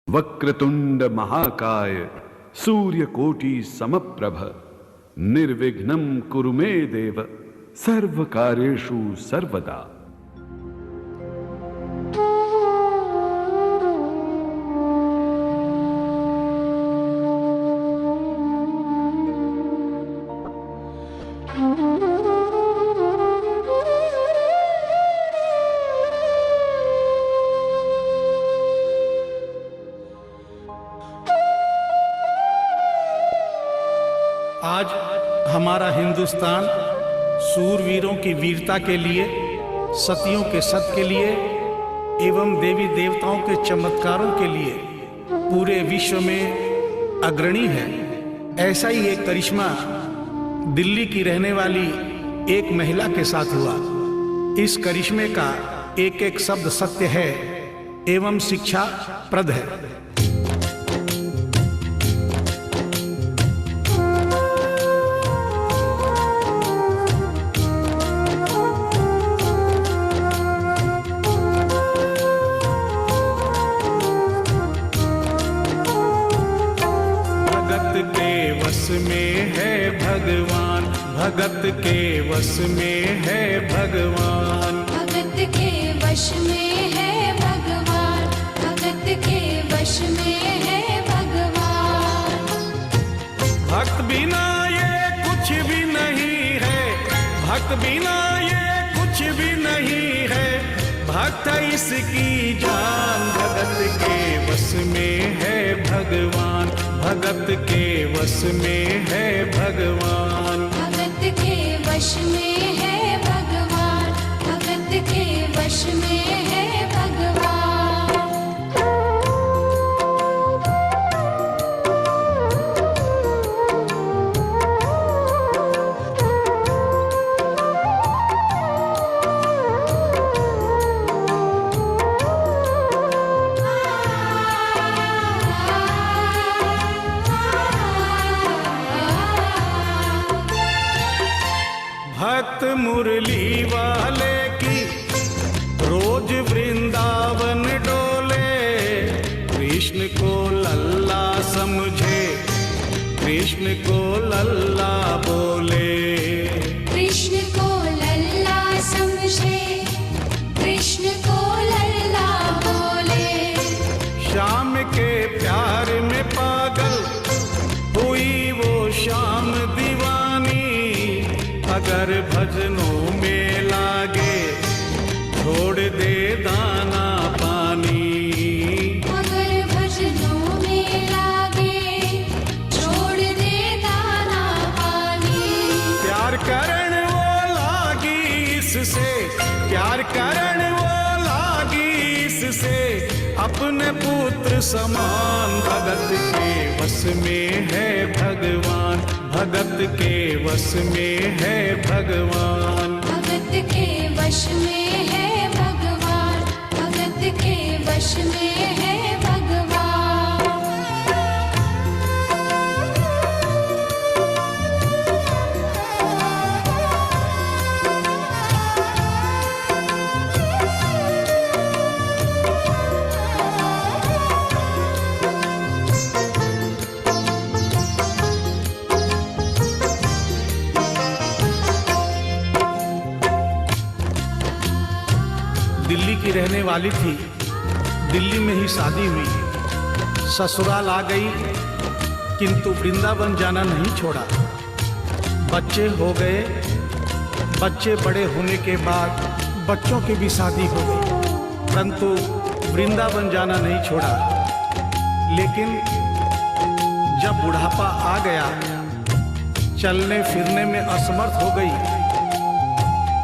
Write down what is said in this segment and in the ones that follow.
वक्रतुंड महाकाय सूर्यकोटि समप्रभ निर्विघ्नं कुरु मे देव सर्वकार्येषु सर्वदा। आज हमारा हिंदुस्तान सूरवीरों की वीरता के लिए, सतियों के सत के लिए एवं देवी देवताओं के चमत्कारों के लिए पूरे विश्व में अग्रणी है। ऐसा ही एक करिश्मा दिल्ली की रहने वाली एक महिला के साथ हुआ। इस करिश्मे का एक एक शब्द सत्य है एवं शिक्षा प्रद है। में है भगवान, भगत के वश में है भगवान, भगत के वश में है भगवान, भगत के वश में है भगवान। भक्त बिना ये कुछ भी नहीं है, भक्त बिना ये कुछ भी नहीं है, भक्त इसकी जान। भगत के वश में है भगवान, भगत के वश में है भगवान, भगत के वश में है भगवान, भगत के वश में है भगवान। भक्त मुरली वाले की रोज वृंदावन डोले, कृष्ण को लल्ला समझे, कृष्ण को लल्ला बोले, कृष्ण को लल्ला समझे, कृष्ण को लल्ला बोले। श्याम के प्यार में पागल हुई वो शाम दीवानी, अगर भजनों में लागे छोड़ दे दाना पानी, अगर भजनों में लागे छोड़ दे दाना पानी। प्यार करण वो लागी इससे, प्यार करण वो लागी इससे, अपने पुत्र समान। भगत के वश में है भगवान, भगत के वश में है भगवान, भगत के वश में है भगवान, भगत के वश में है भगवान। दिल्ली की रहने वाली थी, दिल्ली में ही शादी हुई, ससुराल आ गई किंतु वृंदावन जाना नहीं छोड़ा। बच्चे हो गए, बच्चे बड़े होने के बाद बच्चों की भी शादी हो गई, परंतु वृंदावन जाना नहीं छोड़ा। लेकिन जब बुढ़ापा आ गया, चलने फिरने में असमर्थ हो गई,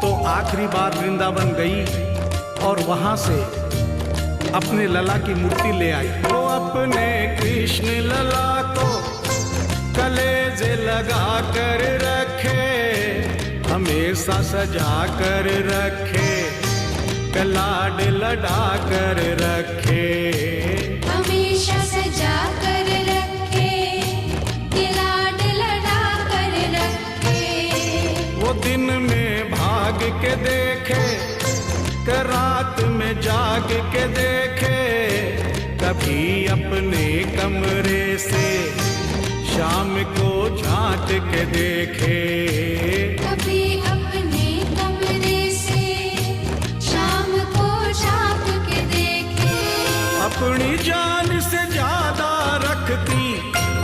तो आखिरी बार वृंदावन गई और वहां से अपने लला की मूर्ति ले आई। वो अपने कृष्ण लला को कलेजे लगा कर रखे, हमेशा सजा कर रखे, कलाड लड़ा कर रखे, हमेशा सजा कर रखे, लाड लड़ा कर रखे। वो दिन में भाग के देखे, रात में जाग के देखे, कभी अपने अपने कमरे से शाम को झांक के देखे, कभी अपने कमरे से शाम को झांक के देखे। अपनी जान से ज्यादा रखती,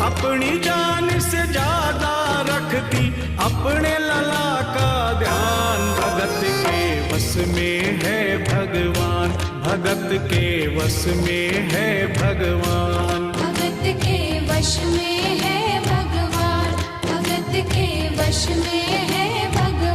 अपनी जान से ज्यादा रखती अपने लला का ध्यान। भगत के वश में है भगवान, भगत के वश में है भगवान। भगत के वश में है भगवान, भगत के वश में है भगवान।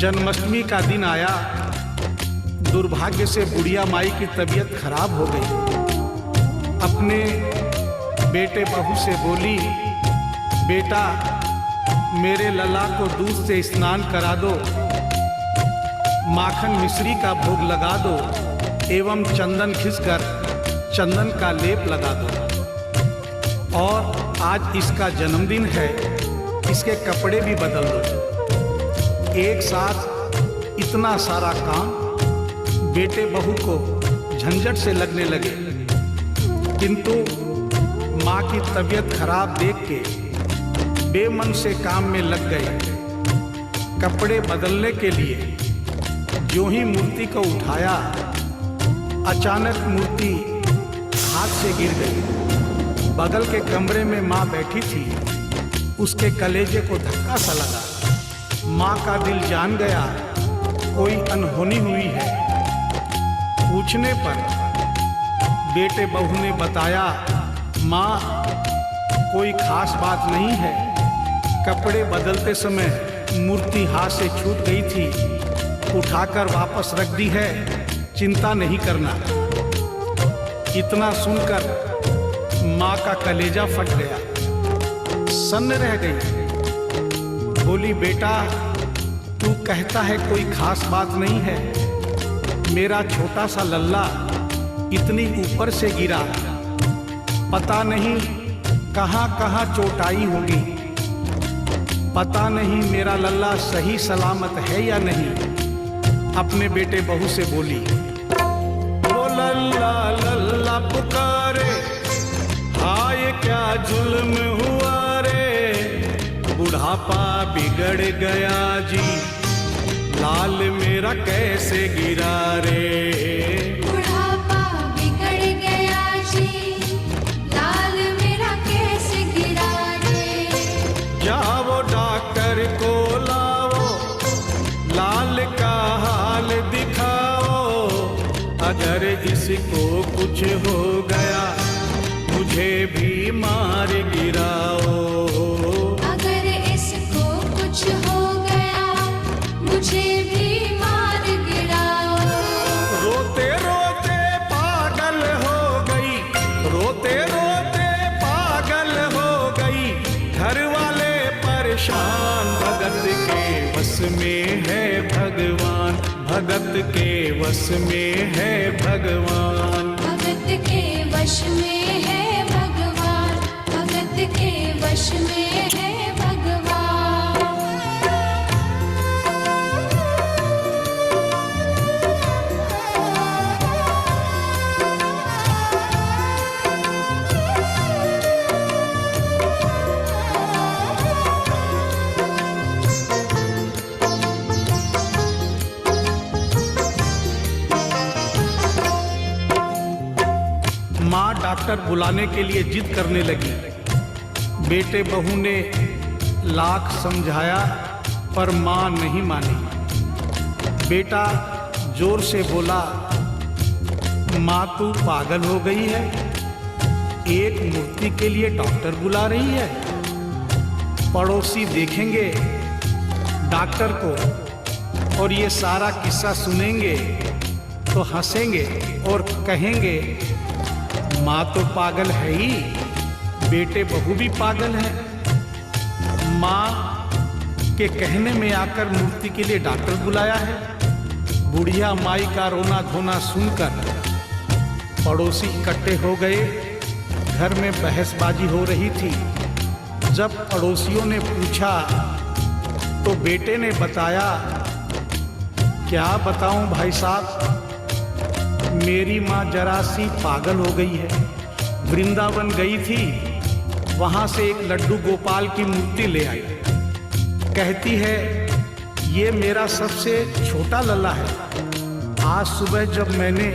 जन्माष्टमी का दिन आया। दुर्भाग्य से बुढ़िया माई की तबीयत खराब हो गई। अपने बेटे बहू से बोली, बेटा मेरे लला को दूध से स्नान करा दो, माखन मिश्री का भोग लगा दो एवं चंदन खिसकर चंदन का लेप लगा दो। और आज इसका जन्मदिन है, इसके कपड़े भी बदल दो। एक साथ इतना सारा काम बेटे बहू को झंझट से लगने लगे, किंतु माँ की तबीयत खराब देख के बेमन से काम में लग गए। कपड़े बदलने के लिए जो ही मूर्ति को उठाया, अचानक मूर्ति हाथ से गिर गई। बगल के कमरे में माँ बैठी थी, उसके कलेजे को धक्का सा लगा। माँ का दिल जान गया कोई अनहोनी हुई है। पूछने पर बेटे बहू ने बताया, माँ कोई खास बात नहीं है, कपड़े बदलते समय मूर्ति हाथ से छूट गई थी, उठाकर वापस रख दी है, चिंता नहीं करना। इतना सुनकर माँ का कलेजा फट गया, सन्न रह गई। बोली, बेटा तू कहता है कोई खास बात नहीं है, मेरा छोटा सा लल्ला इतनी ऊपर से गिरा, पता नहीं कहाँ कहाँ चोट आई होगी, पता नहीं मेरा लल्ला सही सलामत है या नहीं। अपने बेटे बहू से बोली, वो लल्ला लल्ला पुकारे, हाय क्या जुल्म हुआ रे, बुढ़ापा बिगड़ गया जी, लाल मेरा कैसे गिरा रे। बुढ़ापा बिगड़ गया जी, लाल मेरा कैसे गिरा रे। जाओ डॉक्टर को लाओ, लाल का हाल दिखाओ, अगर इसको कुछ हो गया मुझे भी मार गिराओ। अगर इसको कुछ हो गया मुझे भी मार गिराओ। रोते रोते पागल हो गई, रोते रोते पागल हो गई, घर वाले परेशान। भगत के वश में है भगवान, भगत के वश में है भगवान। भगत के वश में है भगवान, भगत के वश में है भगवान। माँ डॉक्टर बुलाने के लिए जिद करने लगी। बेटे बहू ने लाख समझाया पर माँ नहीं मानी। बेटा जोर से बोला, माँ तू पागल हो गई है, एक मूर्ति के लिए डॉक्टर बुला रही है। पड़ोसी देखेंगे डॉक्टर को और ये सारा किस्सा सुनेंगे तो हंसेंगे और कहेंगे माँ तो पागल है ही, बेटे बहू भी पागल है। माँ के कहने में आकर मूर्ति के लिए डॉक्टर बुलाया है। बुढ़िया माई का रोना धोना सुनकर पड़ोसी इकट्ठे हो गए। घर में बहसबाजी हो रही थी। जब पड़ोसियों ने पूछा तो बेटे ने बताया, क्या बताऊं भाई साहब, मेरी माँ जरा सी पागल हो गई है। वृंदावन गई थी, वहां से एक लड्डू गोपाल की मूर्ति ले आई। कहती है ये मेरा सबसे छोटा लल्ला है। आज सुबह जब मैंने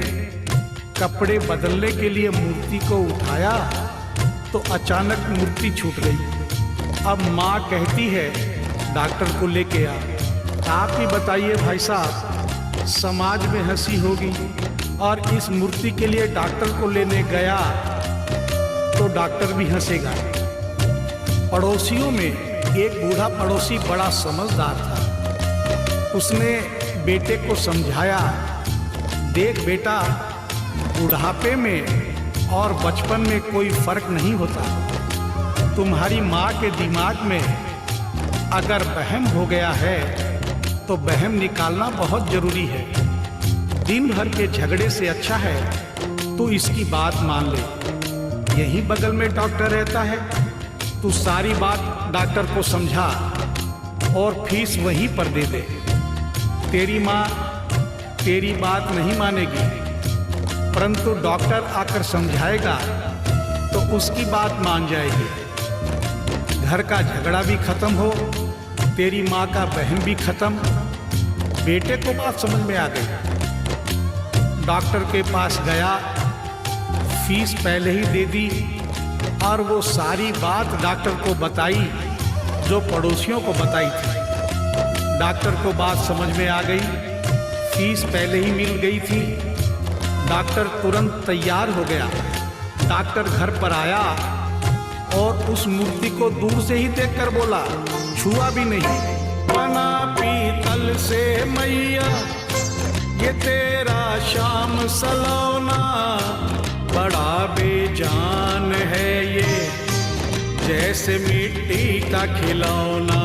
कपड़े बदलने के लिए मूर्ति को उठाया तो अचानक मूर्ति छूट गई। अब माँ कहती है डॉक्टर को लेके आ। आप ही बताइए भाई साहब, समाज में हंसी होगी और इस मूर्ति के लिए डॉक्टर को लेने गया तो डॉक्टर भी हंसेगा। पड़ोसियों में एक बूढ़ा पड़ोसी बड़ा समझदार था। उसने बेटे को समझाया, देख बेटा, बुढ़ापे में और बचपन में कोई फर्क नहीं होता। तुम्हारी माँ के दिमाग में अगर वहम हो गया है तो वहम निकालना बहुत जरूरी है। दिन भर के झगड़े से अच्छा है तू इसकी बात मान ले। यहीं बगल में डॉक्टर रहता है, तू सारी बात डॉक्टर को समझा और फीस वहीं पर दे दे। तेरी माँ तेरी बात नहीं मानेगी, परंतु डॉक्टर आकर समझाएगा तो उसकी बात मान जाएगी। घर का झगड़ा भी खत्म हो, तेरी माँ का बहन भी खत्म। बेटे को बात समझ में आ गई। डॉक्टर के पास गया, फीस पहले ही दे दी और वो सारी बात डॉक्टर को बताई जो पड़ोसियों को बताई थी। डॉक्टर को बात समझ में आ गई, फीस पहले ही मिल गई थी। डॉक्टर तुरंत तैयार हो गया। डॉक्टर घर पर आया और उस मूर्ति को दूर से ही देखकर बोला, छुआ भी नहीं। बना पीतल से मैया ये तेरा श्याम सलोना, बड़ा बेजान है ये जैसे मिट्टी का खिलौना।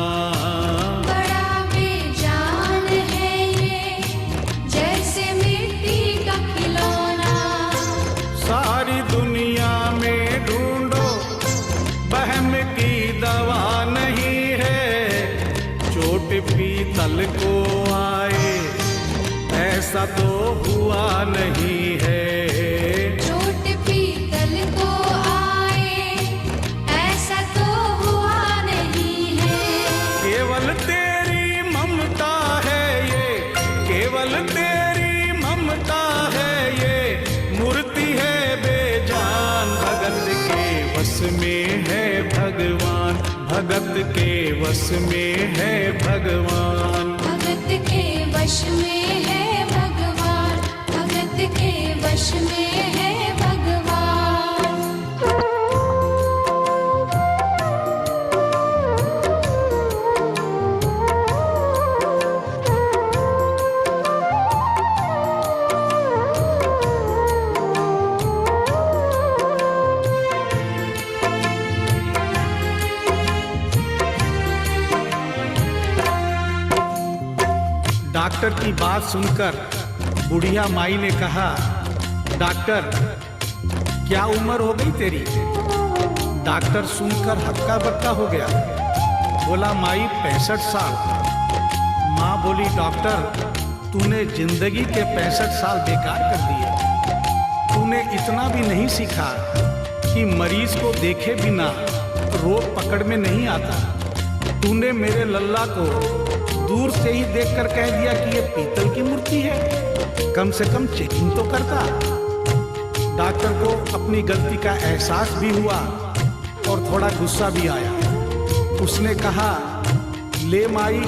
बड़ा बेजान है ये जैसे मिट्टी का खिलौना। सारी दुनिया में ढूंढो बहम की दवा नहीं है, चोट पीतल को आए ऐसा तो हुआ नहीं है। चोट पीतल को आए ऐसा तो हुआ नहीं है। केवल तेरी ममता है ये, केवल तेरी ममता है ये, मूर्ति है बेजान। भगत के वश में है भगवान, भगत के वश में है भगवान। भगत के वश में है भगवान, भगत के वश में है भगवान। डॉक्टर की बात सुनकर बुढ़िया माई ने कहा, डॉक्टर क्या उम्र हो गई तेरी? डॉक्टर सुनकर हक्का बक्का हो गया। बोला माई 65 साल। माँ बोली डॉक्टर तूने जिंदगी के 65 साल बेकार कर दिए। तूने इतना भी नहीं सीखा कि मरीज को देखे बिना रोग पकड़ में नहीं आता। तूने मेरे लल्ला को दूर से ही देखकर कह दिया कि ये पीतल की मूर्ति है। कम से कम चेकिंग तो करता। डॉक्टर को अपनी गलती का एहसास भी हुआ और थोड़ा गुस्सा भी आया। उसने कहा, ले माई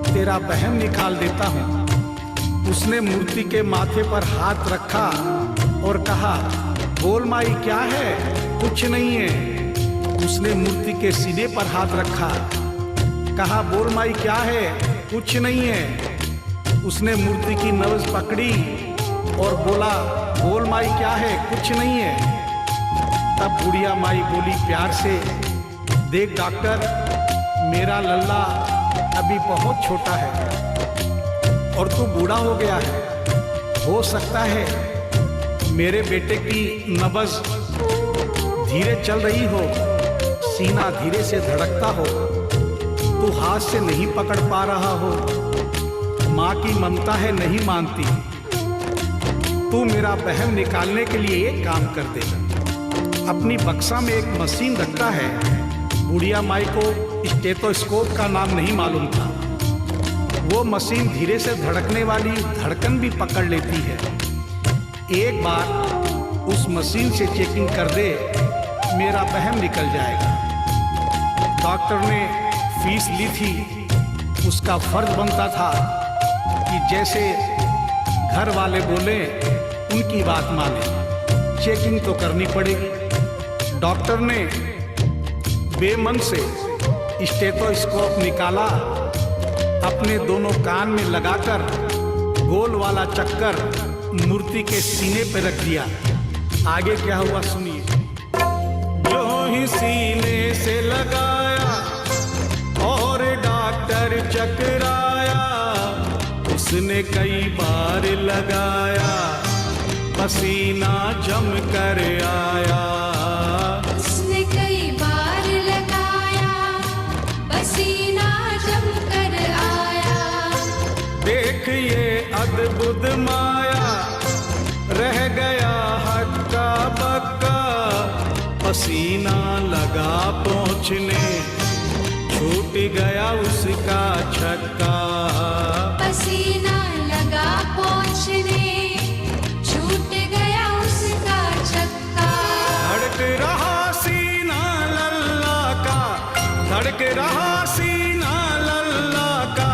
तेरा बहम निकाल देता हूँ। उसने मूर्ति के माथे पर हाथ रखा और कहा, बोल माई क्या है? कुछ नहीं है। उसने मूर्ति के सीने पर हाथ रखा, कहा बोल माई क्या है? कुछ नहीं है। उसने मूर्ति की नब्ज पकड़ी और बोला, बोल माई क्या है? कुछ नहीं है। तब बुढ़िया माई बोली प्यार से, देख डॉक्टर, मेरा लल्ला अभी बहुत छोटा है और तू बूढ़ा हो गया है। हो सकता है मेरे बेटे की नब्ज धीरे चल रही हो, सीना धीरे से धड़कता हो, तू हाथ से नहीं पकड़ पा रहा हो, माँ की ममता है नहीं मानती। तू मेरा वहम निकालने के लिए एक काम कर दे। अपनी बक्सा में एक मशीन रखता है। बुढ़िया माई को स्टेथोस्कोप का नाम नहीं मालूम था। वो मशीन धीरे से धड़कने वाली धड़कन भी पकड़ लेती है। एक बार उस मशीन से चेकिंग कर दे, मेरा वहम निकल जाएगा। डॉक्टर ने फीस ली थी, उसका फर्ज बनता था कि जैसे घर वाले बोले उनकी बात माने। चेकिंग तो करनी पड़ेगी। डॉक्टर ने बेमन से स्टेथोस्कोप निकाला, अपने दोनों कान में लगाकर गोल वाला चक्कर मूर्ति के सीने पर रख दिया। आगे क्या हुआ सुनिए। जो ही सीने से लगाया और डॉक्टर चकराया, उसने कई बार लगाया, पसीना जम कर आया। उसने कई बार लगाया, पसीना जम कर आया। देख ये अद्भुत माया, रह गया हक्का बक्का, पसीना लगा पहुँचने, छूट गया उसका छक्का। पसीना लगा पहुँचने, छूट गया उसका छक्का। धड़क रहा सीना लल्ला का, धड़क रहा सीना लल्ला का,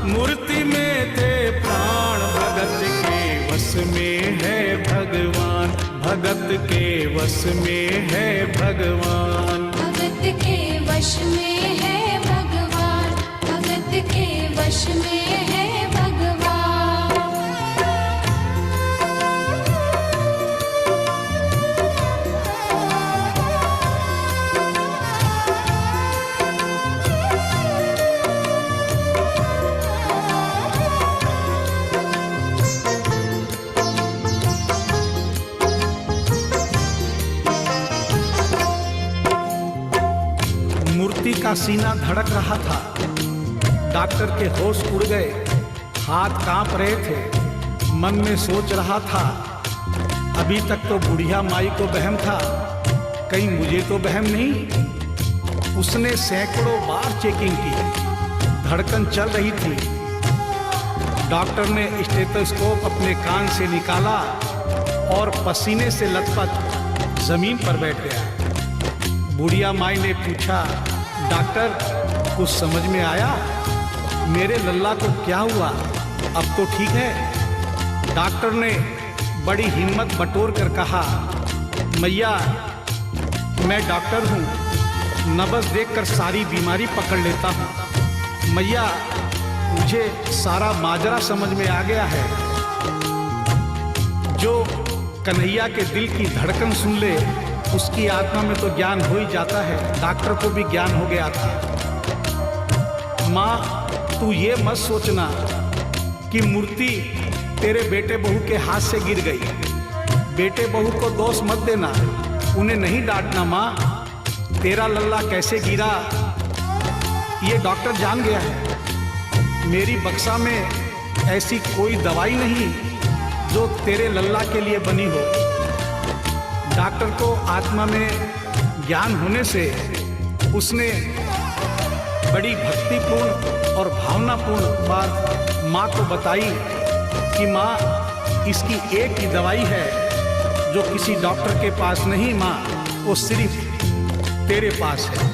मूर्ति में थे प्राण, भगत के वश में है भगवान, भगत के वश में है भगवान। भगत के वश में है भगवान, भगत के वश में है भगवान। मूर्ति का सीना धड़क रहा था। डॉक्टर के होश उड़ गए, हाथ कांप रहे थे। मन में सोच रहा था, अभी तक तो बुढ़िया माई को वहम था, कहीं मुझे तो वहम नहीं। उसने सैकड़ों बार चेकिंग की, धड़कन चल रही थी। डॉक्टर ने स्टेथोस्कोप अपने कान से निकाला और पसीने से लथपथ जमीन पर बैठ गया। बुढ़िया माई ने पूछा, डॉक्टर कुछ समझ में आया? मेरे लल्ला को क्या हुआ? अब तो ठीक है। डॉक्टर ने बड़ी हिम्मत बटोर कर कहा, मैया मैं डॉक्टर हूँ, नब्ज देखकर सारी बीमारी पकड़ लेता हूँ। मैया मुझे सारा माजरा समझ में आ गया है। जो कन्हैया के दिल की धड़कन सुन ले, उसकी आत्मा में तो ज्ञान हो ही जाता है। डॉक्टर को भी ज्ञान हो गया था। माँ तू ये मत सोचना कि मूर्ति तेरे बेटे बहू के हाथ से गिर गई। बेटे बहू को दोष मत देना, उन्हें नहीं डांटना। माँ तेरा लल्ला कैसे गिरा ये डॉक्टर जान गया है। मेरी बक्सा में ऐसी कोई दवाई नहीं जो तेरे लल्ला के लिए बनी हो। डॉक्टर को आत्मा में ज्ञान होने से उसने बड़ी भक्तिपूर्ण और भावनापूर्ण बात माँ को बताई कि माँ इसकी एक ही दवाई है जो किसी डॉक्टर के पास नहीं, माँ वो सिर्फ तेरे पास है।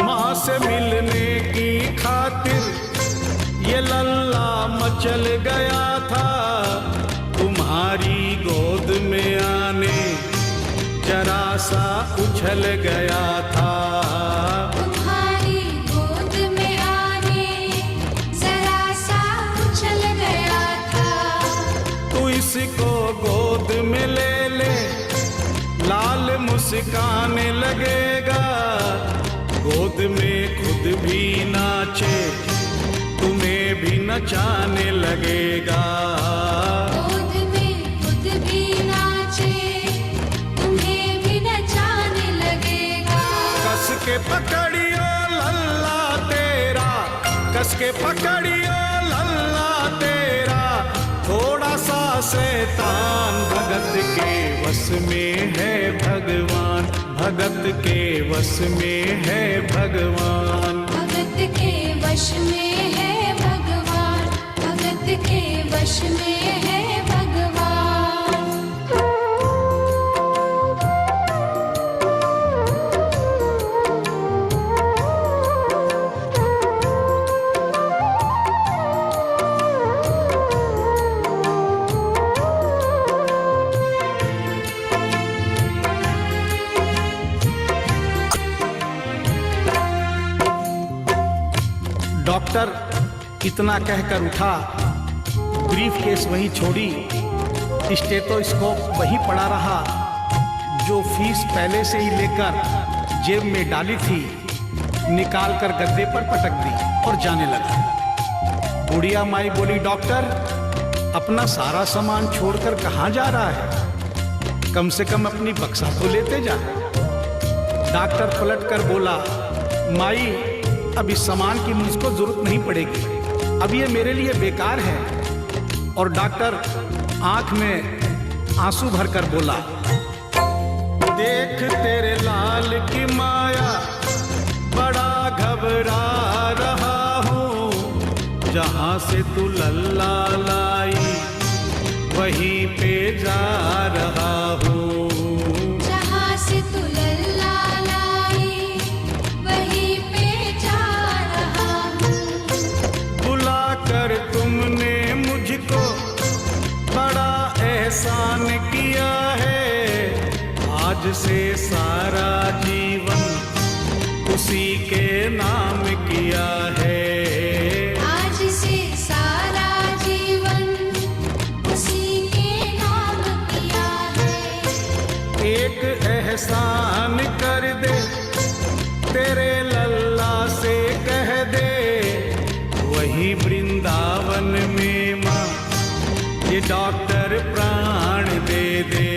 माँ से मिलने की खातिर ये लल्ला मचल गया था, तुम्हारी गोद में आने जरा सा उछल गया था। तुम्हारी गोद में आने जरा सा उछल गया था। तू इसको गोद में ले ले, लाल मुस्काने लगेगा, गोद में खुद भी नाचे तुम्हें भी नचाने लगेगा। गोद में खुद भी नाचे तुम्हें भी नचाने लगेगा। कस के पकड़ियो लल्ला तेरा, कस के पकड़ियो लल्ला तेरा, थोड़ा सा शैतान भगत के वश में है भगवान, भगत के वश में है भगवान। भगत के वश में है भगवान, भगत के वश में है भगवान। डॉक्टर इतना कहकर उठा, ब्रीफ केस वहीं छोड़ी, स्टेथोस्कोप वहीं पड़ा रहा जो फीस पहले से ही लेकर जेब में डाली थी, निकाल कर गद्दे पर पटक दी और जाने लगा। बुढ़िया माई बोली, डॉक्टर अपना सारा सामान छोड़कर कहाँ जा रहा है? कम से कम अपनी बक्सा तो लेते जा। डॉक्टर पलट कर बोला, माई अब इस सामान की मुझको जरूरत नहीं पड़ेगी, अब ये मेरे लिए बेकार है। और डॉक्टर आंख में आंसू भरकर बोला, देख तेरे लाल की माया, बड़ा घबरा रहा हूँ, जहाँ से तू लल्ला लाई वहीं पे जा रहा हूँ। जहाँ से तू लल्ला लाई वहीं पे जा रहा हूँ। बुलाकर तुमने मुझको बड़ा एहसान किया है, आज से सारा जीवन उसी के नाम किया है। आज से सारा जीवन उसी के नाम किया है। एक एहसान कर दे, तेरे लल्ला से कह दे, वही वृंदावन में माँ ये डॉक्टर प्राण दे दे।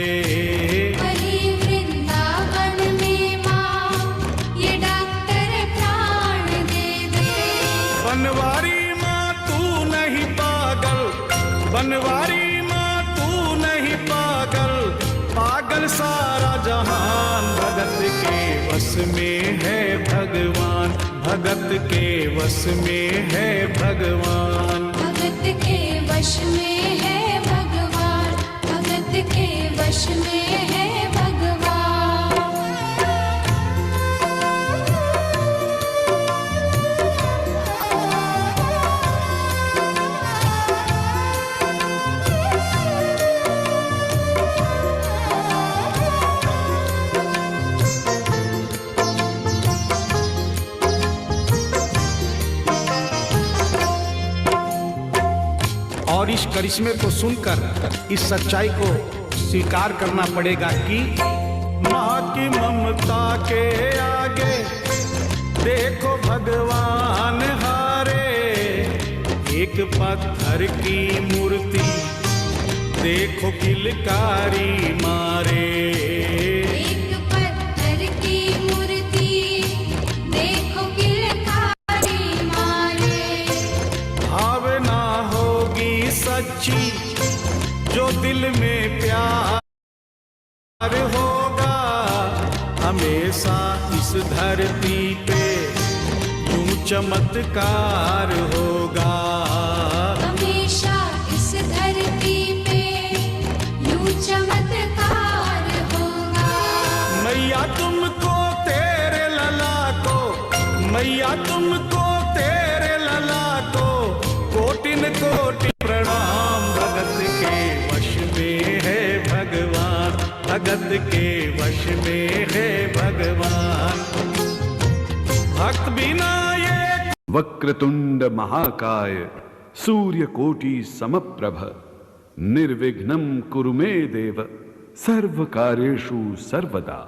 वही वृंदावन में माँ ये डॉक्टर प्राण दे दे। बनवारी माँ तू नहीं पागल, बनवारी माँ तू नहीं पागल, पागल सारा जहान, भगत के वश में है भगवान, भगत के वश में है भगवान। भगत के वश में है भगवान, भगत के वश में है भगवान। और इस करिश्मे को सुनकर इस सच्चाई को स्वीकार करना पड़ेगा कि माँ की ममता के आगे देखो भगवान हारे, एक पत्थर की मूर्ति देखो किलकारी मारे। एक पत्थर की मूर्ति देखो किलकारी मारे। भावना होगी सच्ची जो दिल में प्यार होगा, हमेशा इस धरती पे यूं चमत्कार होगा। हमेशा इस धरती पे यूं चमत्कार होगा। मैया तुमको तेरे लला को, मैया तुमको तेरे लला को कोटिन कोटि प्रणाम। भगत के वश में है भगवान, भगत के वश में है भगवान। भक्त बिना ये वक्रतुंड महाकाय सूर्यकोटि समप्रभ निर्विघ्नं कुरु मे देव सर्वकार्येषु सर्वदा।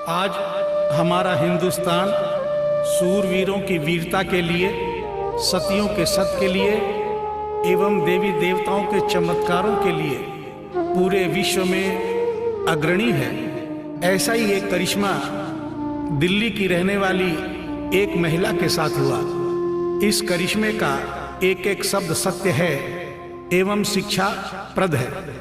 आज हमारा हिंदुस्तान सूरवीरों की वीरता के लिए, सतियों के सत के लिए एवं देवी देवताओं के चमत्कारों के लिए पूरे विश्व में अग्रणी है। ऐसा ही एक करिश्मा दिल्ली की रहने वाली एक महिला के साथ हुआ। इस करिश्मे का एक एक शब्द सत्य है एवं शिक्षा प्रद है।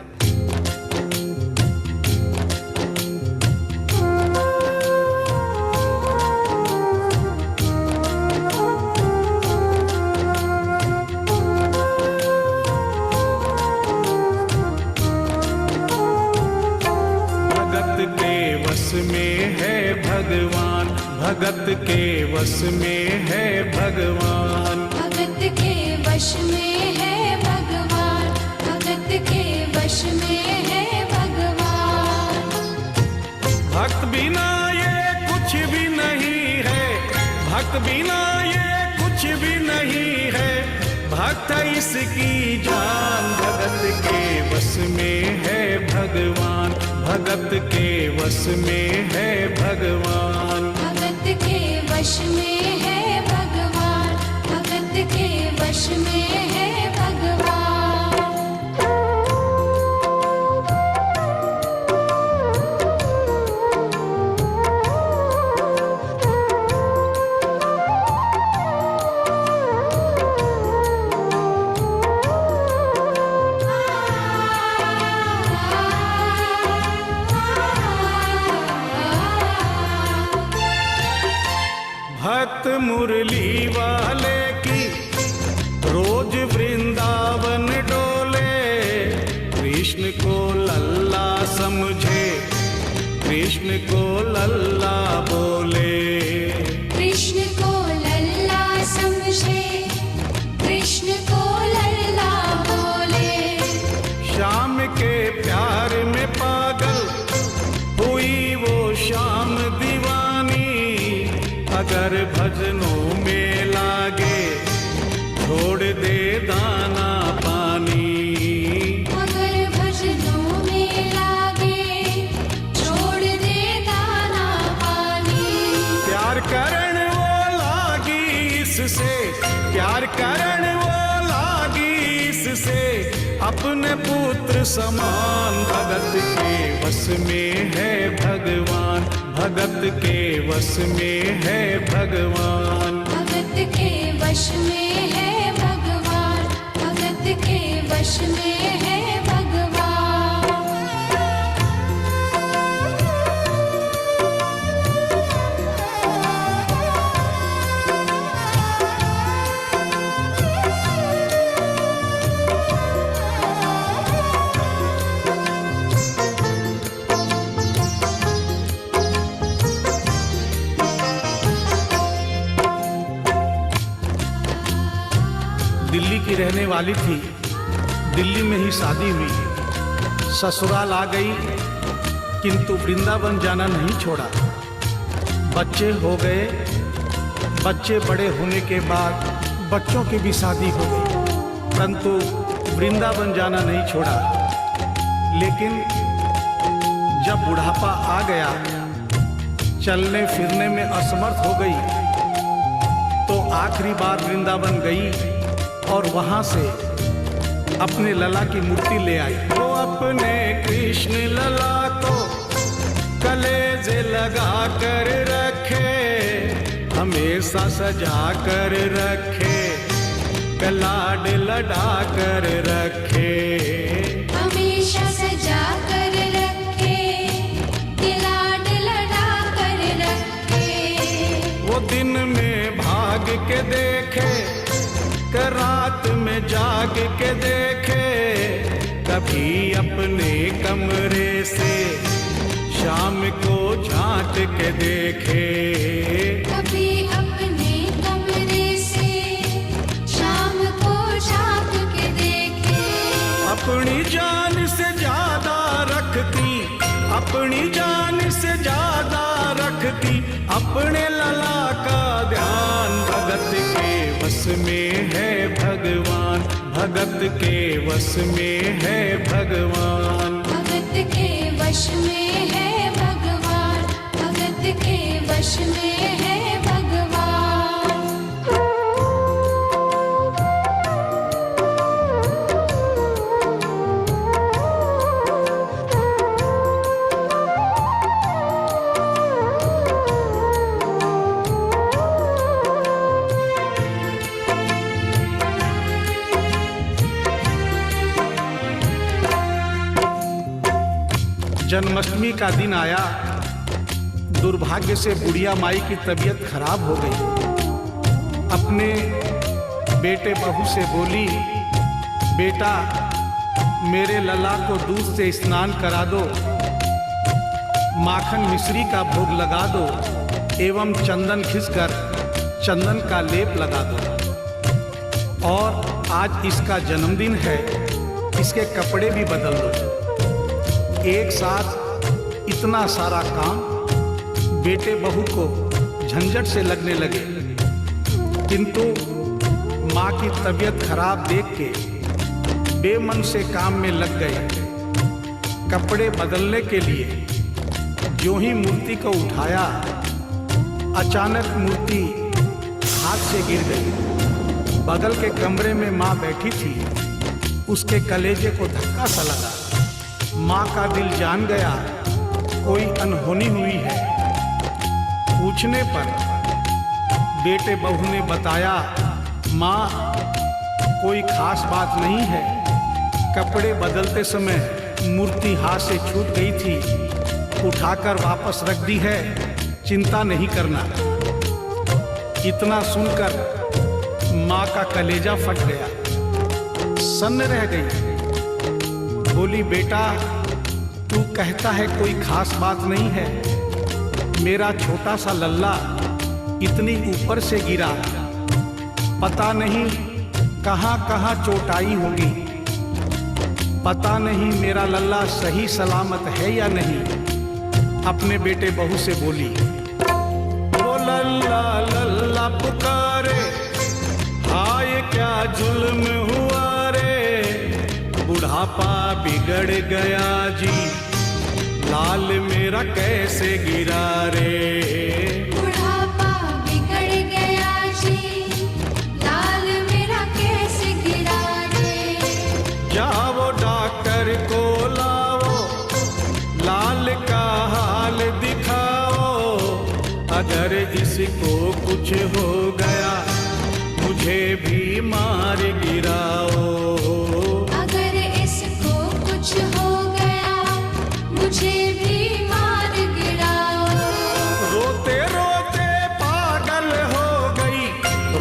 भगत के वश में है भगवान, भगत के वश में है भगवान, भगत के वश में है भगवान। भक्त बिना ये कुछ भी नहीं है, भक्त बिना ये कुछ भी नहीं है, भक्त इसकी जान। भगत के वश में है भगवान, भगत के वश में है भगवान, भगत के वश में है भगवान, भगत के वश में है भगवान। भक्त मुरली वाले की रोज वृंदावन डोले, कृष्ण को लल्ला समझे, कृष्ण को लल्ला बोले, कृष्ण को लल्ला समझे, कृष्ण को लल्ला बोले। श्याम के प्यार में पागल हुई वो शाम दीवानी, अगर भजनों में लागे छोड़ दे दाना पानी, अगर भजनों में लागे छोड़ दे दाना पानी। प्यार करण वो लागी इससे, प्यार करण वो लागी इससे, अपने पुत्र समान। भगत के वश में है भगवान, भगत के वश में है भगवान, भगत के वश में है भगवान, भगत के वश में है भगवान। दिल्ली की रहने वाली थी, दिल्ली में ही शादी हुई, ससुराल आ गई किंतु वृंदावन जाना नहीं छोड़ा। बच्चे हो गए, बच्चे बड़े होने के बाद बच्चों की भी शादी हो गई, परंतु वृंदावन जाना नहीं छोड़ा। लेकिन जब बुढ़ापा आ गया, चलने फिरने में असमर्थ हो गई, तो आखिरी बार वृंदावन गई और वहां से अपने लला की मूर्ति ले आई। वो अपने कृष्ण लला को कलेजे लगा कर रखे, हमेशा सजा कर रखे, कलाड लड़ा कर रखे, हमेशा सजा कर रखे, लाड लड़ा कर रखे। वो दिन में भाग के देखे, रात में जाग के देखे, कभी अपने कमरे से शाम को झांक के देखे, कभी अपने कमरे से शाम को झांक के देखे। अपनी जान से ज्यादा रखती, अपनी जान से ज्यादा रखती, अपने लला का ध्यान। भगत के वश में है भगवान, भगत के वश में है भगवान, भगत के वश में है भगवान, भगत वश में है भगवान। जन्माष्टमी का दिन आया। दुर्भाग्य से बुढ़िया माई की तबीयत खराब हो गई। अपने बेटे बहू से बोली, बेटा मेरे लला को दूध से स्नान करा दो, माखन मिश्री का भोग लगा दो एवं चंदन घिसकर चंदन का लेप लगा दो। और आज इसका जन्मदिन है, इसके कपड़े भी बदल दो। एक साथ इतना सारा काम बेटे बहू को झंझट से लगने लगे, किंतु माँ की तबीयत खराब देख के बेमन से काम में लग गए। कपड़े बदलने के लिए जो ही मूर्ति को उठाया, अचानक मूर्ति हाथ से गिर गई। बगल के कमरे में माँ बैठी थी, उसके कलेजे को धक्का सा लगा। माँ का दिल जान गया कोई अनहोनी हुई है। पूछने पर बेटे बहू ने बताया, माँ कोई खास बात नहीं है, कपड़े बदलते समय मूर्ति हाथ से छूट गई थी, उठाकर वापस रख दी है, चिंता नहीं करना। इतना सुनकर माँ का कलेजा फट गया, सन्न रह गई। बोली, बेटा तू कहता है कोई खास बात नहीं है, मेरा छोटा सा लल्ला इतनी ऊपर से गिरा, पता नहीं कहाँ कहाँ चोट आई होगी, पता नहीं मेरा लल्ला सही सलामत है या नहीं। अपने बेटे बहू से बोली, वो लल्ला लल्ला पुकारे, हाय क्या जुल्म हुआ रे, बुढ़ापा बिगड़ गया जी, लाल मेरा कैसे गिरा रे। बुढ़ापा बिगड़ गया जी, लाल मेरा कैसे गिरा रे। जाओ डॉक्टर को लाओ, लाल का हाल दिखाओ, अगर इसको कुछ हो गया मुझे भी मार गिराओ। अगर इसको कुछ हो गया मुझे भी मार गिराओ। रोते रोते पागल हो गई,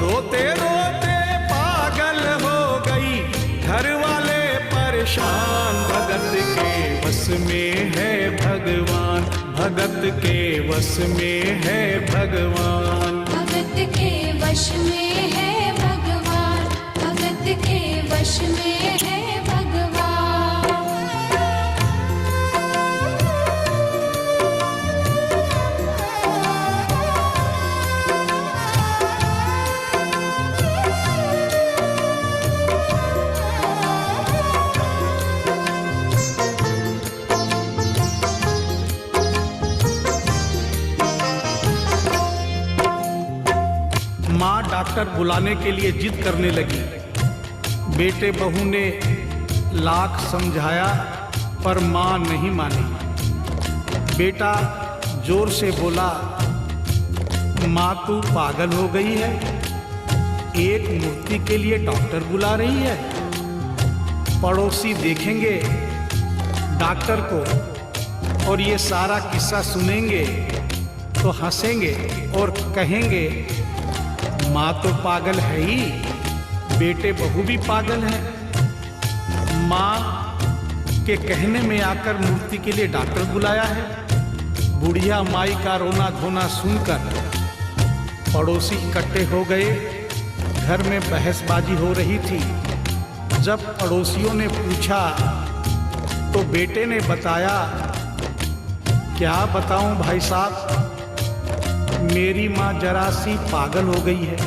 रोते रोते पागल हो गई, घर वाले परेशान। भगत के वश में है भगवान, भगत के वश में है भगवान। भगत के वश में है भगवान, भगत के वश में है भगवान। माँ डॉक्टर बुलाने के लिए जिद करने लगी। बेटे बहू ने लाख समझाया पर माँ नहीं मानी। बेटा जोर से बोला, माँ तू पागल हो गई है, एक मूर्ति के लिए डॉक्टर बुला रही है। पड़ोसी देखेंगे डॉक्टर को और ये सारा किस्सा सुनेंगे तो हंसेंगे और कहेंगे माँ तो पागल है ही, बेटे बहू भी पागल है। माँ के कहने में आकर मूर्ति के लिए डॉक्टर बुलाया है। बुढ़िया माई का रोना धोना सुनकर पड़ोसी इकट्ठे हो गए। घर में बहसबाजी हो रही थी। जब पड़ोसियों ने पूछा तो बेटे ने बताया, क्या बताऊं भाई साहब, मेरी माँ जरा सी पागल हो गई है।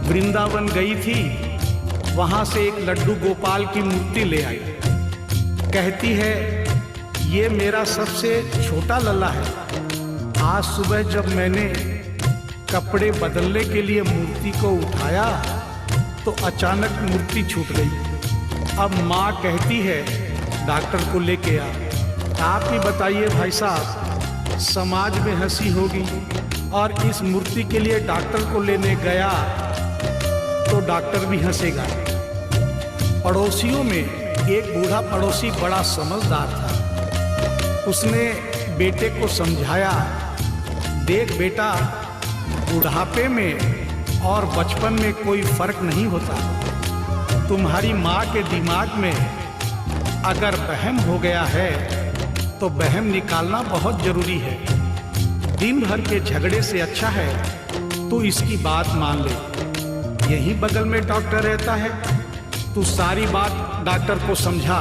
वृंदावन गई थी, वहां से एक लड्डू गोपाल की मूर्ति ले आई। कहती है ये मेरा सबसे छोटा लल्ला है, आज सुबह जब मैंने कपड़े बदलने के लिए मूर्ति को उठाया तो अचानक मूर्ति छूट गई। अब माँ कहती है डॉक्टर को लेके आ। आप ही बताइए भाई साहब, समाज में हंसी होगी और इस मूर्ति के लिए डॉक्टर को लेने गया तो डॉक्टर भी हंसेगा। पड़ोसियों में एक बूढ़ा पड़ोसी बड़ा समझदार था। उसने बेटे को समझाया, देख बेटा, बुढ़ापे में और बचपन में कोई फर्क नहीं होता। तुम्हारी माँ के दिमाग में अगर वहम हो गया है तो वहम निकालना बहुत जरूरी है। दिन भर के झगड़े से अच्छा है तू इसकी बात मान ले। यहीं बगल में डॉक्टर रहता है, तू सारी बात डॉक्टर को समझा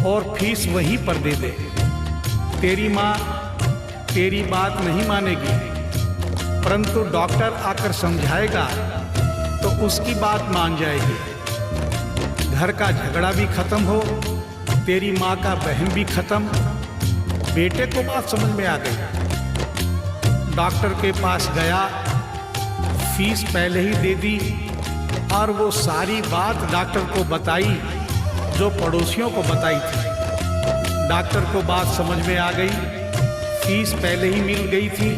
और फीस वहीं पर दे दे। तेरी माँ तेरी बात नहीं मानेगी, परंतु डॉक्टर आकर समझाएगा तो उसकी बात मान जाएगी। घर का झगड़ा भी खत्म हो, तेरी माँ का बहन भी खत्म। बेटे को बात समझ में आ गई। डॉक्टर के पास गया, फीस पहले ही दे दी और वो सारी बात डॉक्टर को बताई जो पड़ोसियों को बताई थी। डॉक्टर को बात समझ में आ गई, फीस पहले ही मिल गई थी।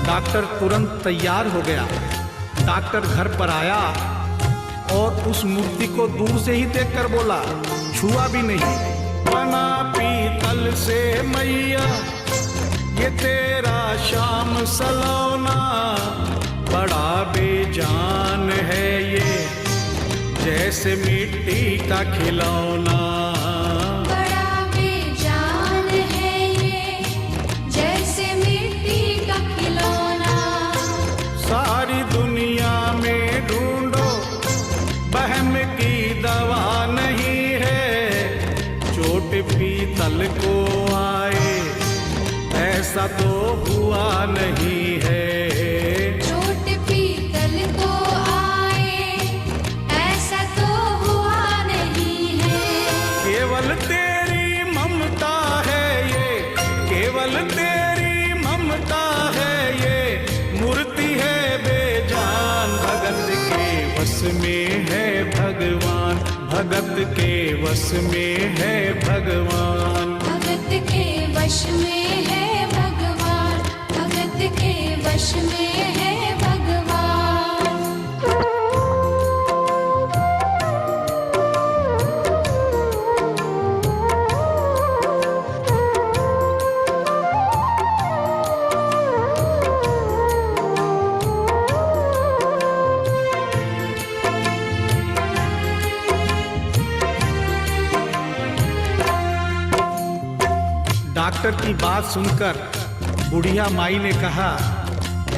डॉक्टर तुरंत तैयार हो गया। डॉक्टर घर पर आया और उस मूर्ति को दूर से ही देखकर बोला, छुआ भी नहीं। बना पीतल से मैया ये तेरा शाम सलौना, बड़ा बेजान है ये जैसे मिट्टी का खिलौना। बड़ा बेजान है ये जैसे मिट्टी का खिलौना। सारी दुनिया में ढूंढो बहम की दवा नहीं है, चोट पीतल को आए ऐसा तो हुआ नहीं है। चोट पीतल को आए ऐसा तो हुआ नहीं है। केवल तेरी ममता है ये, केवल तेरी ममता है ये, मूर्ति है बेजान। भगत के वश में है भगवान, भगत के वश में है भगवान। भगत के वश में है भगवान, भगत के वश में है भगवान। डॉक्टर की बात सुनकर बुढ़िया माई ने कहा,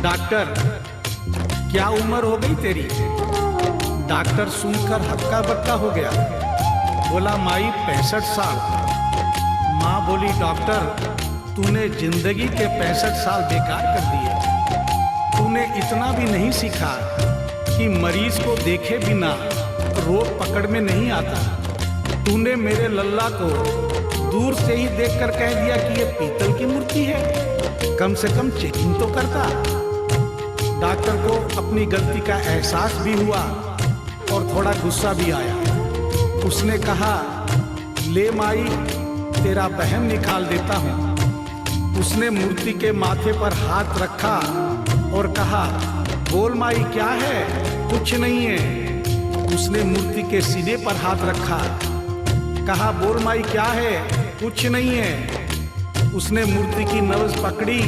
डॉक्टर क्या उम्र हो गई तेरी? डॉक्टर सुनकर हक्का बक्का हो गया, बोला माई 65 साल। माँ बोली, डॉक्टर तूने जिंदगी के 65 साल बेकार कर दिए। तूने इतना भी नहीं सीखा कि मरीज को देखे बिना रोग पकड़ में नहीं आता। तूने मेरे लल्ला को दूर से ही देखकर कह दिया कि ये पीतल की मूर्ति है, कम से कम चेकिंग तो करता। डॉक्टर को अपनी गलती का एहसास भी हुआ और थोड़ा गुस्सा भी आया। उसने कहा, ले माई तेरा बहम निकाल देता हूँ। उसने मूर्ति के माथे पर हाथ रखा और कहा, बोल माई क्या है? कुछ नहीं है। उसने मूर्ति के सीने पर हाथ रखा, कहा, बोल माई क्या है? कुछ नहीं है। उसने मूर्ति की नब्ज पकड़ी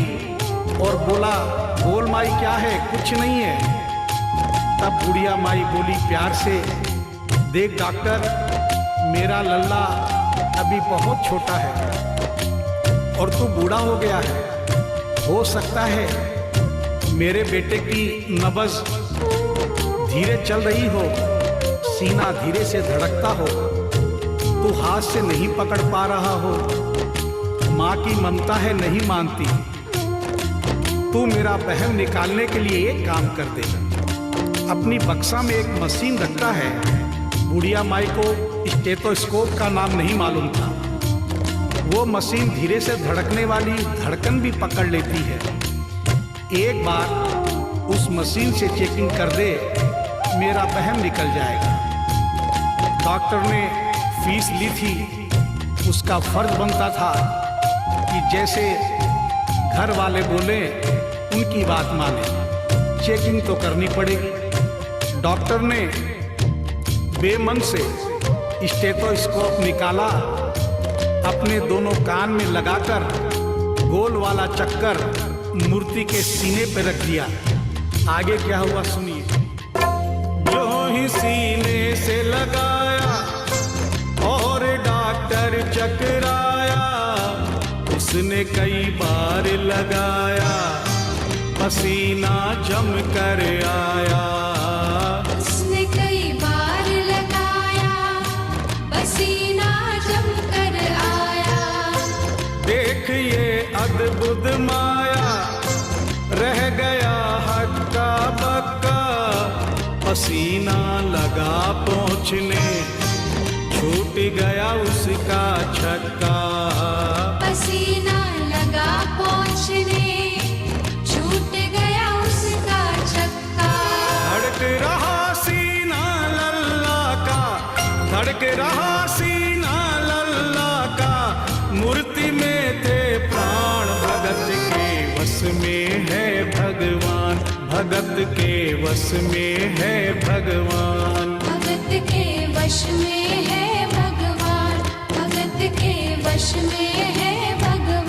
और बोला, बोल माई क्या है? कुछ नहीं है। तब बुढ़िया माई बोली प्यार से, देख डॉक्टर, मेरा लल्ला अभी बहुत छोटा है और तू बूढ़ा हो गया है। हो सकता है मेरे बेटे की नब्ज धीरे चल रही हो, सीना धीरे से धड़कता हो, तू हाथ से नहीं पकड़ पा रहा हो, माँ की ममता है नहीं मानती। तू मेरा बहम निकालने के लिए एक काम कर दे। अपनी बक्सा में एक मशीन रखता है। बुढ़िया माई को स्टेथोस्कोप का नाम नहीं मालूम था। वो मशीन धीरे से धड़कने वाली धड़कन भी पकड़ लेती है। एक बार उस मशीन से चेकिंग कर दे, मेरा बहम निकल जाएगा। डॉक्टर ने फीस ली थी, उसका फर्ज बनता था कि जैसे घर वाले बोले उनकी बात माने, चेकिंग तो करनी पड़ेगी। डॉक्टर ने बेमन से स्टेथोस्कोप निकाला, अपने दोनों कान में लगाकर गोल वाला चक्कर मूर्ति के सीने पे रख दिया। आगे क्या हुआ सुनिए। जो ही सीने से लगाया और डॉक्टर चकराया, उसने कई बार लगाया, पसीना जम कर आया। उसने कई बार लगाया, पसीना जम कर आया। देख ये अद्भुत माया, रह गया हक्का बक्का, पसीना लगा पहुँचने, छूट गया उसका छक्का। पसीना लगा पहुँचने, छूट गया उसका छक्का। धड़क रहा सीना लल्ला का, धड़क रहा सीना लल्ला का, मूर्ति में थे प्राण, भगत के वश में है भगवान, भगत के वश में है भगवान। भगत के वश में है भगवान, भगत के वश में है भगवान।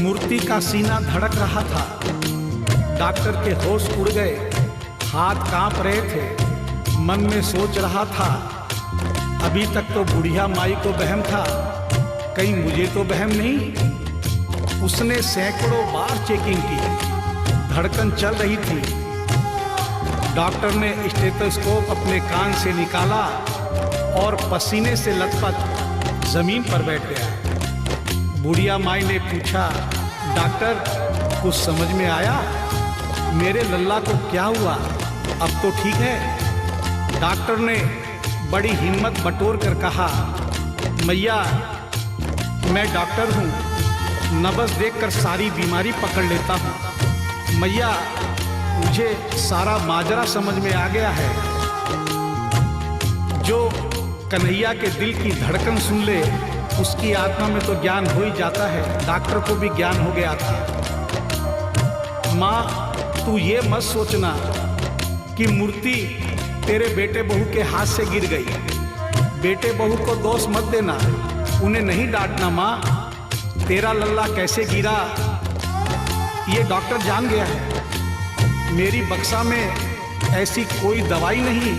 मूर्ति का सीना धड़क रहा था। डॉक्टर के होश उड़ गए, हाथ कांप रहे थे। मन में सोच रहा था, अभी तक तो बुढ़िया माई को बहम था, कहीं मुझे तो बहम नहीं। उसने सैकड़ों बार चेकिंग की, धड़कन चल रही थी। डॉक्टर ने स्टेथोस्कोप अपने कान से निकाला और पसीने से लथपथ जमीन पर बैठ गया। बुढ़िया माई ने पूछा, डॉक्टर कुछ समझ में आया? मेरे लल्ला को क्या हुआ? अब तो ठीक है। डॉक्टर ने बड़ी हिम्मत बटोर कर कहा, मैया मैं डॉक्टर हूँ, नब्ज देखकर सारी बीमारी पकड़ लेता हूँ। मैया मुझे सारा माजरा समझ में आ गया है। जो कन्हैया के दिल की धड़कन सुन ले, उसकी आत्मा में तो ज्ञान हो ही जाता है। डॉक्टर को भी ज्ञान हो गया था। माँ तू ये मत सोचना कि मूर्ति तेरे बेटे बहू के हाथ से गिर गई। बेटे बहू को दोष मत देना, उन्हें नहीं डांटना। माँ तेरा लल्ला कैसे गिरा ये डॉक्टर जान गया है। मेरी बक्सा में ऐसी कोई दवाई नहीं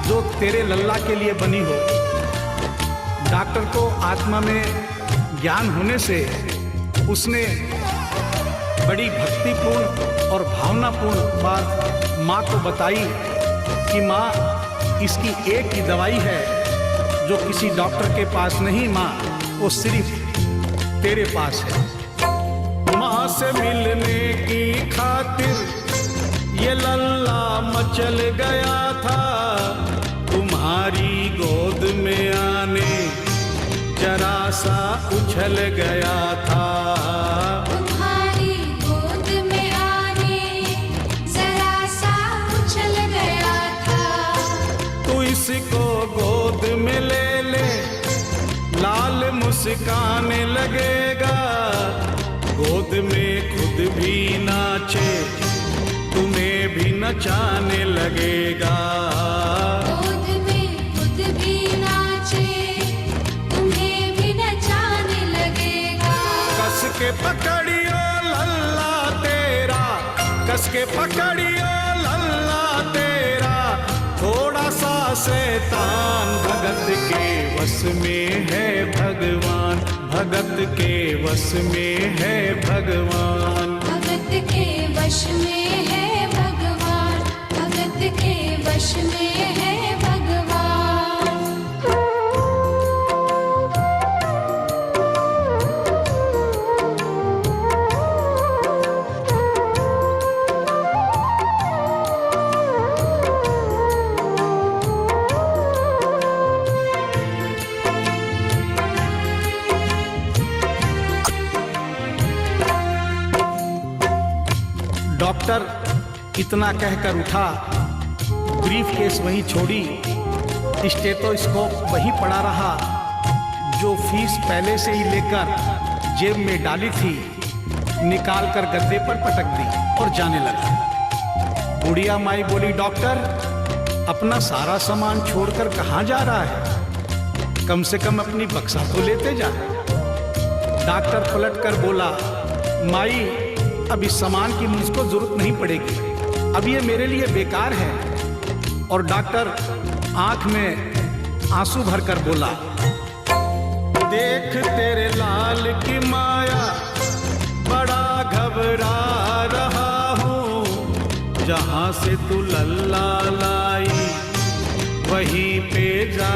जो तेरे लल्ला के लिए बनी हो। डॉक्टर को आत्मा में ज्ञान होने से उसने बड़ी भक्तिपूर्ण और भावनापूर्ण बात माँ को बताई कि माँ इसकी एक ही दवाई है जो किसी डॉक्टर के पास नहीं, माँ वो सिर्फ तेरे पास है। माँ से मिलने की खातिर ये लल्ला मचल गया था, तुम्हारी गोद में आने जरा सा उछल गया था। तुम्हारी गोद में आने जरा सा उछल गया था। तू इसको गोद में ले ले, लाल मुस्काने लगेगा, गोद में खुद भी नाचे, तुम्हें भी नचाने लगेगा। गोद में खुद भी नाचे, तुम्हें भी नचाने लगेगा। कस के पकड़ियो लल्ला तेरा, कस के पकड़ियो लल्ला तेरा, थोड़ा सा शैतान भगत के वश में है भगवान, भगत के वश में है भगवान। भगत के वश में है भगवान। वश में है भगवान। डॉक्टर इतना कहकर उठा, ब्रीफ केस वहीं छोड़ी, स्टेथोस्कोप वहीं पड़ा रहा जो फीस पहले से ही लेकर जेब में डाली थी, निकाल कर गद्दे पर पटक दी और जाने लगा। बुढ़िया माई बोली, डॉक्टर अपना सारा सामान छोड़कर कहाँ जा रहा है? कम से कम अपनी बक्सा तो लेते जा। डॉक्टर पलट कर बोला, माई अब इस सामान की मुझको जरूरत नहीं पड़ेगी, अब ये मेरे लिए बेकार है। और डॉक्टर आंख में आंसू भरकर बोला, देख तेरे लाल की माया, बड़ा घबरा रहा हूँ। जहाँ से तू लल्ला लाई वहीं पे जा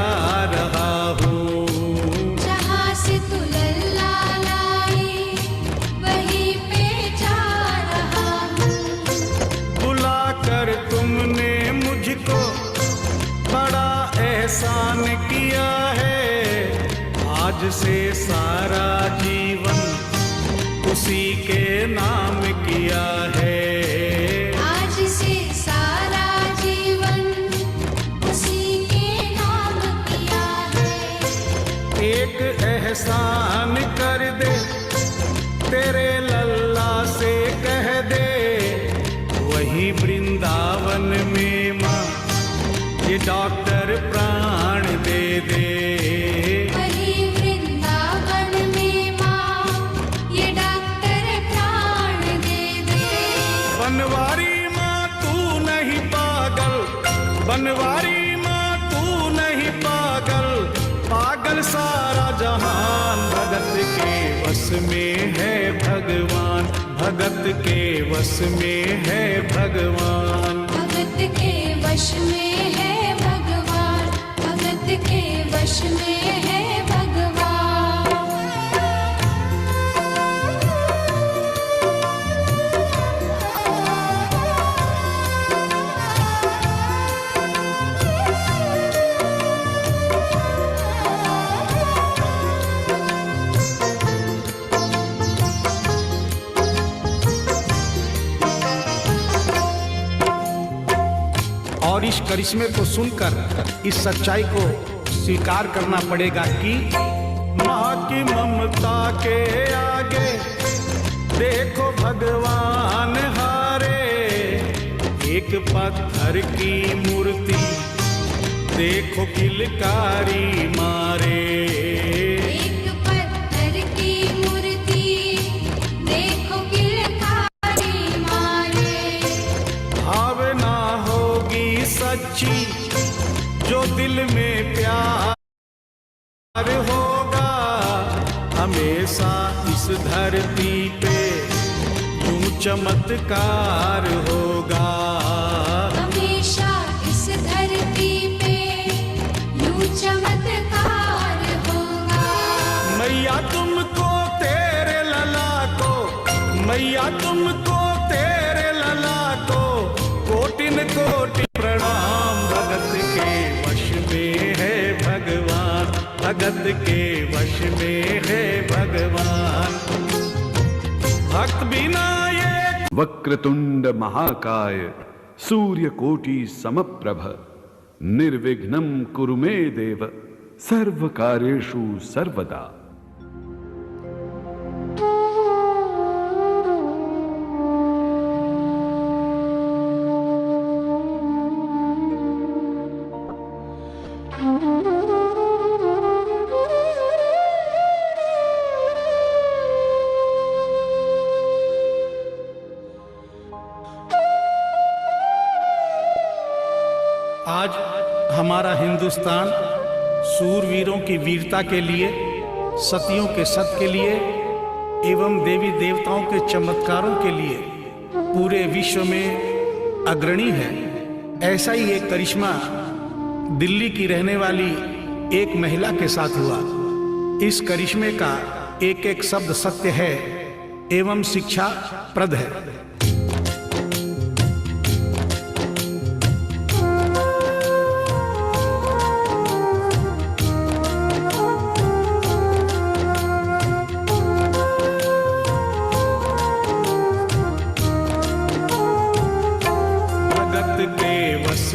रहा हूँ। जहाँ से तू लल्ला लाई वहीं पे जा रहा हूँ। बुला कर तुमने मुझको बड़ा एहसान किया है। आज से सारा जीवन उसी के नाम किया है। आज से सारा जीवन उसी के नाम किया है। एक एहसान कर दे, तेरे लल्ला से कह दे, वही वृंदावन में माँ ये डॉक्टर प्राण दे दे। वही वृंदावन में माँ ये डॉक्टर प्राण दे दे। बनवारी माँ तू नहीं पागल, बनवारी माँ तू नहीं पागल, पागल सारा जहान। भगत के वश में है भगवान, भगत के वश में है भगवान। भगत के वश में है भगवान, भगत के वश में है भगवान। और इस करिश्मे को सुनकर इस सच्चाई को स्वीकार करना पड़ेगा कि माँ की ममता के आगे देखो भगवान हारे। एक पत्थर की मूर्ति देखो किलकारी मारे। एक पत्थर की मूर्ति देखो किलकारी मारे। भावना होगी सच्ची जो दिल में प्यार होगा, हमेशा इस धरती पे यूं चमत्कार होगा। हमेशा इस धरती पे यूं चमत्कार होगा। मैया तुमको तेरे लला को, मैया तुमको तेरे लला को कोटिन कोटि प्रणाम। भगत के वश में है भगवान, भगत के वश में है भगवान। भक्त बिना ये वक्रतुंड महाकाय सूर्यकोटि समप्रभ निर्विघ्नं कुरु मे देव सर्वकार्येषु सर्वदा। आज हमारा हिंदुस्तान सूरवीरों की वीरता के लिए, सतियों के सत के लिए एवं देवी देवताओं के चमत्कारों के लिए पूरे विश्व में अग्रणी है। ऐसा ही एक करिश्मा दिल्ली की रहने वाली एक महिला के साथ हुआ। इस करिश्मे का एक एक शब्द सत्य है एवं शिक्षा प्रद है।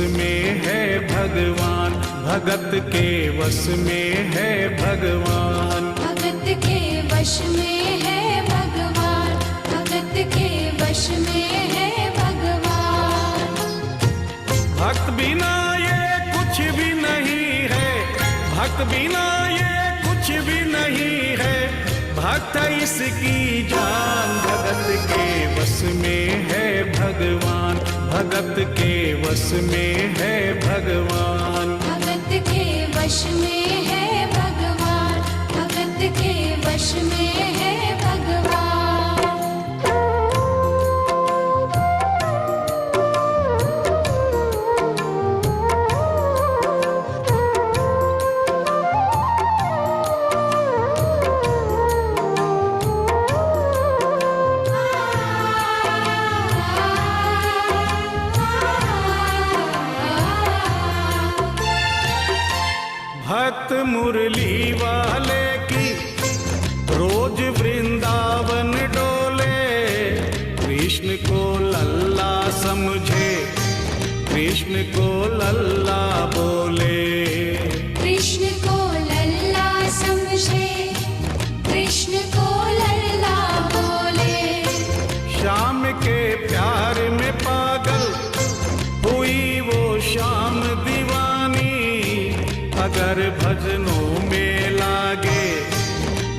में है भगवान, भगत के वश में है भगवान, भगत के वश में है भगवान, भगत के वश में है भगवान। भक्त बिना ये कुछ भी नहीं है, भक्त बिना ये कुछ भी नहीं है, भक्त इसकी जान। भगत के वश में है भगवान, भगत के वश में है भगवान, भगत के वश में है भगवान, भगत के वश में है भगवान। भक्त मुरली वाले की रोज वृंदावन डोले, कृष्ण को लल्ला समझे, कृष्ण को लल्ला बोले, कृष्ण को लल्ला समझे, कृष्ण को लल्ला बोले। श्याम के प्यार में पागल हुई वो श्याम दीवानी, अगर भजनों में लागे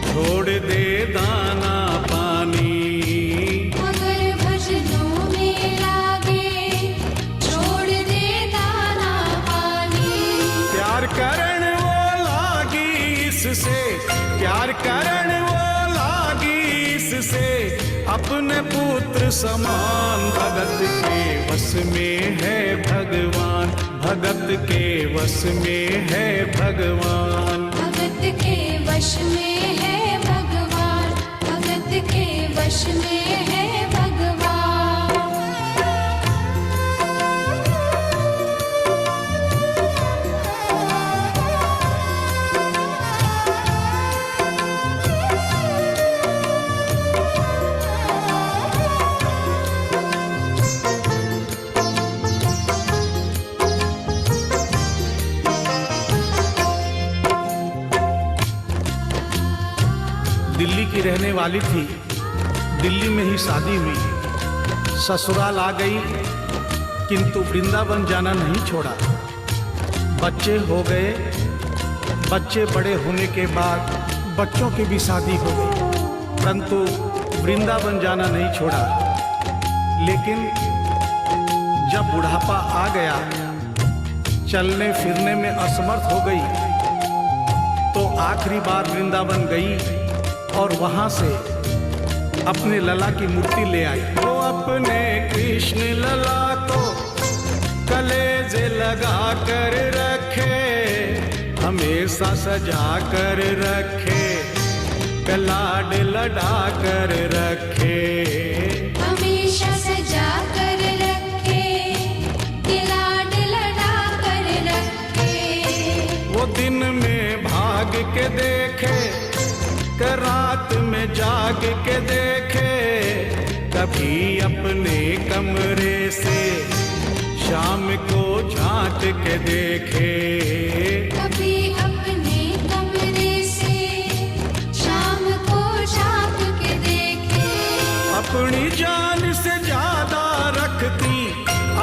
छोड़ दे दाना पानी, अगर भजनों में लागे छोड़ दे दाना पानी। प्यार करण वो लागी इससे, प्यार करण वो लागी इससे, अपने पुत्र समान। भगत के वश में है भगवान, भगत के वश में है भगवान, भगत के वश में है भगवान, भगत के वश में है भगवान। दिल्ली की रहने वाली थी, दिल्ली में ही शादी हुई, ससुराल आ गई किंतु वृंदावन जाना नहीं छोड़ा। बच्चे हो गए, बच्चे बड़े होने के बाद बच्चों की भी शादी हो गई, परंतु वृंदावन जाना नहीं छोड़ा। लेकिन जब बुढ़ापा आ गया, चलने फिरने में असमर्थ हो गई, तो आखिरी बार वृंदावन गई और वहां से अपने लला की मूर्ति ले आई। वो अपने कृष्ण लला को कलेजे लगा कर रखे, हमेशा सजा कर रखे, कलाड लड़ा कर रखे, हमेशा सजा कर रखे, लाड लड़ा कर रखे। वो दिन में भाग के देखे, रात में जाग के देखे, कभी अपने कमरे से शाम को झांक के देखे, कभी अपने कमरे से शाम को झांक के देखे। अपनी जान से ज्यादा रखती,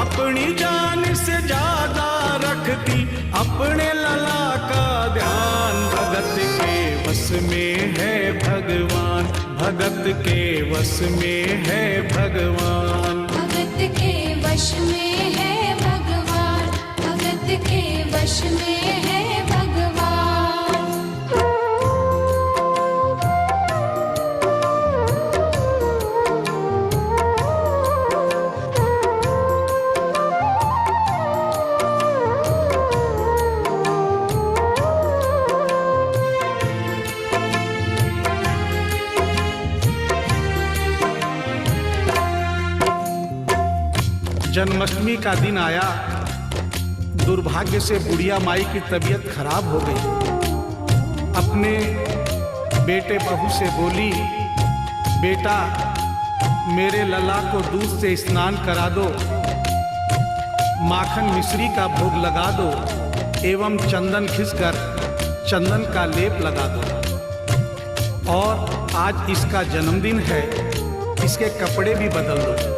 अपनी जान से ज्यादा रखती, अपने लला का ध्यान। भगत के वश में है भगवान, भगत के वश में है भगवान, भगत के वश में है भगवान, भगत के वश में है भगवान। जन्माष्टमी का दिन आया। दुर्भाग्य से बुढ़िया माई की तबीयत खराब हो गई। अपने बेटे बहू से बोली, बेटा मेरे लला को दूध से स्नान करा दो, माखन मिश्री का भोग लगा दो एवं चंदन घिसकर चंदन का लेप लगा दो। और आज इसका जन्मदिन है, इसके कपड़े भी बदल दो।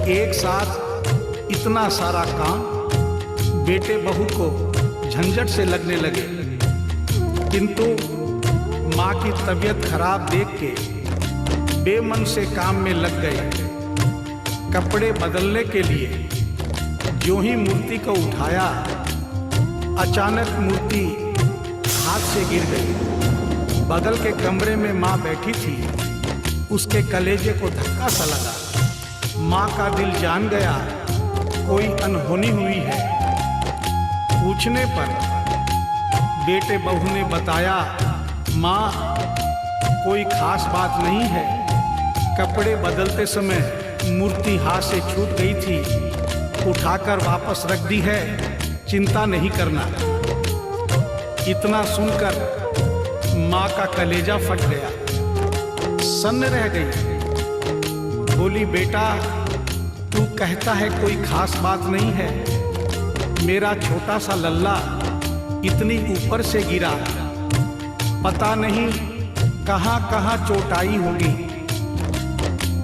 एक साथ इतना सारा काम बेटे बहू को झंझट से लगने लगे, किंतु माँ की तबीयत खराब देख के बेमन से काम में लग गए। कपड़े बदलने के लिए जो ही मूर्ति को उठाया, अचानक मूर्ति हाथ से गिर गई। बगल के कमरे में माँ बैठी थी, उसके कलेजे को धक्का सा लगा। माँ का दिल जान गया कोई अनहोनी हुई है। पूछने पर बेटे बहू ने बताया, माँ कोई खास बात नहीं है, कपड़े बदलते समय मूर्ति हाथ से छूट गई थी, उठाकर वापस रख दी है, चिंता नहीं करना। इतना सुनकर माँ का कलेजा फट गया, सन्न रह गई। बोली, बेटा तू कहता है कोई खास बात नहीं है, मेरा छोटा सा लल्ला इतनी ऊपर से गिरा, पता नहीं कहाँ कहाँ चोट आई होगी,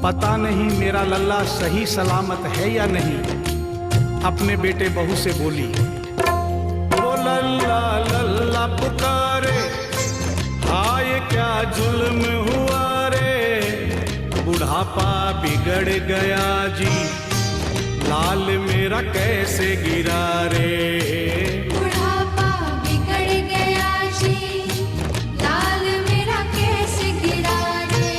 पता नहीं मेरा लल्ला सही सलामत है या नहीं। अपने बेटे बहू से बोली, वो लल्ला लल्ला पुकारे, हाय क्या जुल्म हुआ रे, बुढ़ापा बिगड़ गया जी, लाल मेरा कैसे गिरा रे। बुढ़ापा बिगड़ गया जी, लाल मेरा कैसे गिरा रे।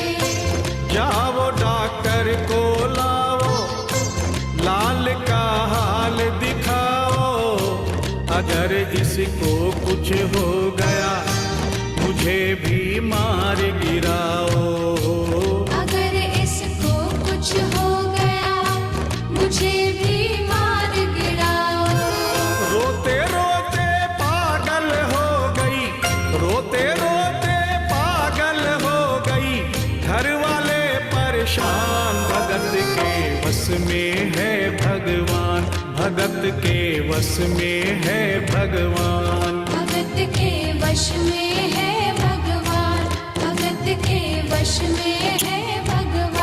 जाओ डॉक्टर को लाओ, लाल का हाल दिखाओ, अगर इसको कुछ हो गया मुझे भी मार गिराओ। अगर इसको कुछ हो गया मुझे भी मार गिराओ। रोते रोते पागल हो गई, रोते रोते पागल हो गई, घर वाले परेशान, भगत के वश में है भगवान, भगत के वश में है भगवान। भगत के वश में है भगवान, भगत के वश में है भगवान।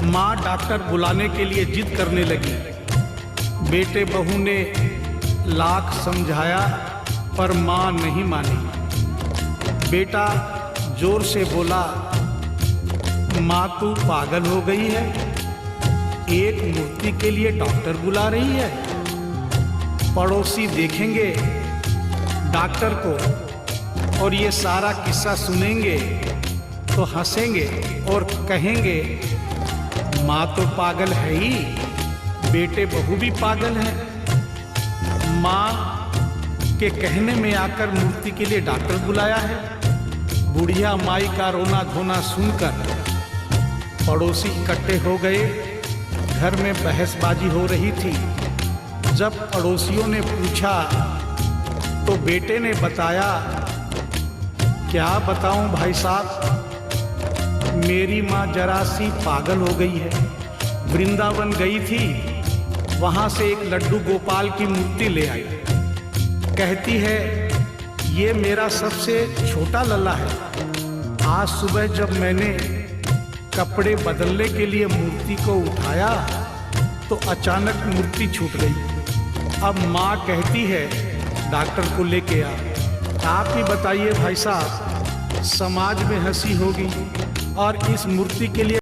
माँ डॉक्टर बुलाने के लिए जिद करने लगी। बेटे बहू ने लाख समझाया पर माँ नहीं मानी। बेटा जोर से बोला, माँ तू पागल हो गई है, एक मूर्ति के लिए डॉक्टर बुला रही है। पड़ोसी देखेंगे डॉक्टर को और ये सारा किस्सा सुनेंगे तो हंसेंगे और कहेंगे माँ तो पागल है ही, बेटे बहू भी पागल है। माँ के कहने में आकर मूर्ति के लिए डॉक्टर बुलाया है। बुढ़िया माई का रोना धोना सुनकर पड़ोसी इकट्ठे हो गए। घर में बहसबाजी हो रही थी। जब पड़ोसियों ने पूछा तो बेटे ने बताया, क्या बताऊं भाई साहब, मेरी माँ जरा सी पागल हो गई है। वृंदावन गई थी, वहां से एक लड्डू गोपाल की मूर्ति ले आई। कहती है ये मेरा सबसे छोटा लल्ला है। आज सुबह जब मैंने कपड़े बदलने के लिए मूर्ति को उठाया तो अचानक मूर्ति छूट गई। अब माँ कहती है डॉक्टर को लेके आ। आप ही बताइए भाई साहब, समाज में हंसी होगी और इस मूर्ति के लिए